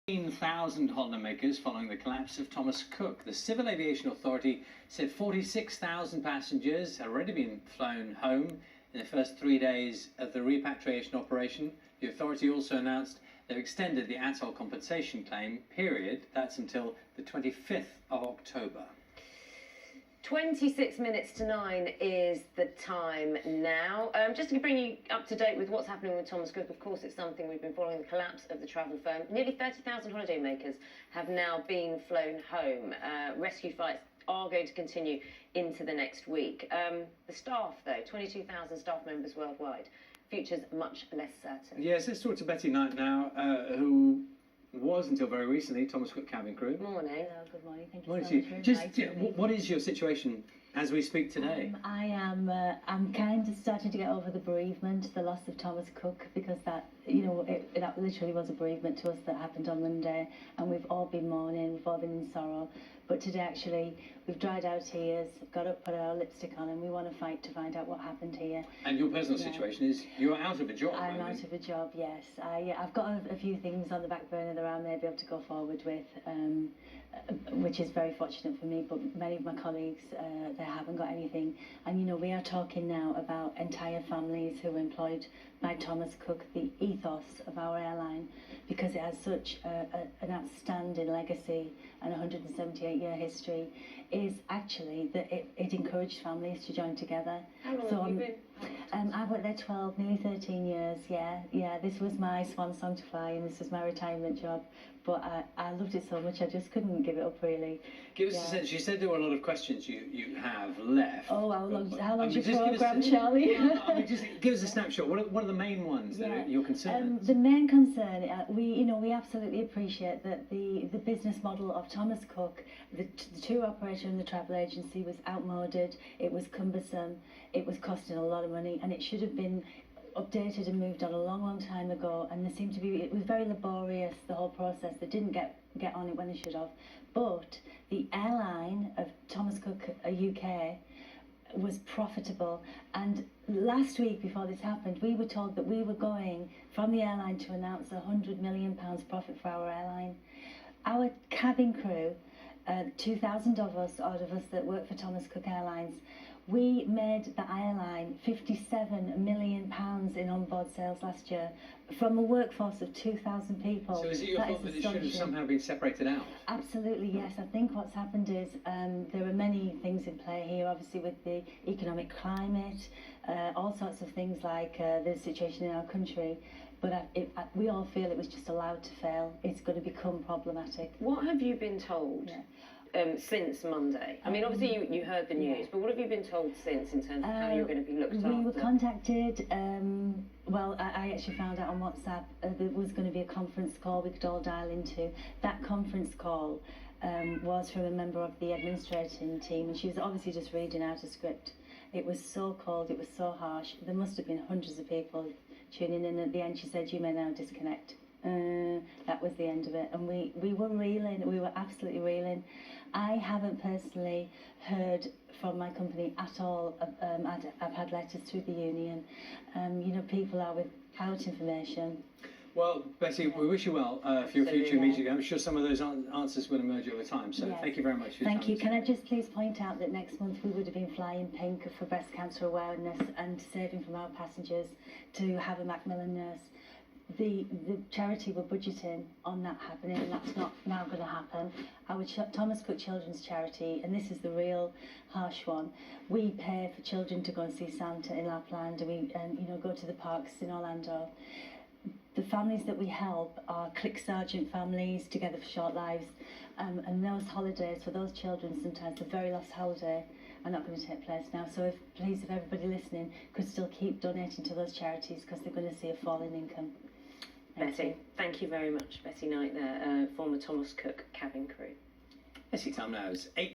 15,000 holidaymakers following the collapse of Thomas Cook. The Civil Aviation Authority said 46,000 passengers had already been flown home in the first 3 days of the repatriation operation. The authority also announced they've extended the atoll compensation claim period. That's until the 25th of October. 26 minutes to 9 is the time now. Just to bring you up to date with what's happening with Thomas Cook, of course it's something we've been following, the collapse of the travel firm. Nearly 30,000 holidaymakers have now been flown home. Rescue flights are going to continue into the next week. The staff, though, 22,000 staff members worldwide. Future's much less certain. Yes, let's talk to Betty Knight now, who was until very recently Thomas Cook cabin crew. Morning. Hello, good morning. Thank you Morning so to much you. for Just inviting me. what is your situation as we speak today? I'm kind of starting to get over the bereavement, the loss of Thomas Cook, because that literally was a bereavement to us that happened on Monday, and we've all been mourning, we've all been in sorrow. But today, actually, we've dried our tears, got up, put our lipstick on, and we want to fight to find out what happened here. And your personal situation is you're out of a job. I'm out of a job, yes. I've got a few things on the back burner that I may be able to go forward with, which is very fortunate for me, but many of my colleagues, they haven't got anything. And, you know, we are talking now about entire families who were employed by Thomas Cook, the ethos of our airline, because it has such an outstanding legacy and 178-year history, is actually that it encouraged families to join together. How long So have you been? I've worked there 12, nearly 13 years, yeah. This was my swan song to fly, and this was my retirement job. But I loved it so much, I just couldn't give it up, really. Give us a sense. You said there were a lot of questions you have left. Oh, how long's your just programme, Charlie? Just give us a snapshot. What are the main ones that you're concerned? The main concern, we absolutely appreciate that the business model of Thomas Cook, the tour operator and the travel agency, was outmoded, it was cumbersome, it was costing a lot of money, and it should have been updated and moved on a long time ago, and it was very laborious, the whole process. They didn't get on it when they should have. But the airline of Thomas Cook UK was profitable, and last week before this happened, we were told that we were going from the airline to announce £100 million profit for our airline. Our cabin crew, 2,000 of us that work for Thomas Cook Airlines, we made the airline £57 million in onboard sales last year from a workforce of 2,000 people. So is it your fault that it should have somehow been separated out? Absolutely, yes. I think what's happened is there are many things in play here, obviously with the economic climate, all sorts of things like the situation in our country. But we all feel it was just allowed to fail. It's going to become problematic. What have you been told? Since Monday? I mean, obviously you heard the news, but what have you been told since in terms of how you're going to be looked after? We were contacted, I actually found out on WhatsApp there was going to be a conference call we could all dial into. That conference call was from a member of the administrating team, and she was obviously just reading out a script. It was so cold, it was so harsh. There must have been hundreds of people tuning in. At the end she said, "You may now disconnect." That was the end of it, and we were reeling, we were absolutely reeling. I haven't personally heard from my company at all. I've had letters through the union. People are without information. Well, Betty, we wish you well for your future meeting. I'm sure some of those answers will emerge over time, so thank you very much for your time. Thank you. Can I just please point out that next month we would have been flying pink for breast cancer awareness and saving from our passengers to have a Macmillan nurse. The charity were budgeting on that happening, and that's not now going to happen. Our Thomas Cook Children's Charity, and this is the real harsh one, we pay for children to go and see Santa in Lapland, and go to the parks in Orlando. The families that we help are Click Sergeant families, Together for Short Lives, and those holidays for those children, sometimes the very last holiday, are not going to take place now. So please, if everybody listening could still keep donating to those charities, because they're going to see a fall in income. Thank you very much. Betty Knight there, former Thomas Cook cabin crew. Time now is 8.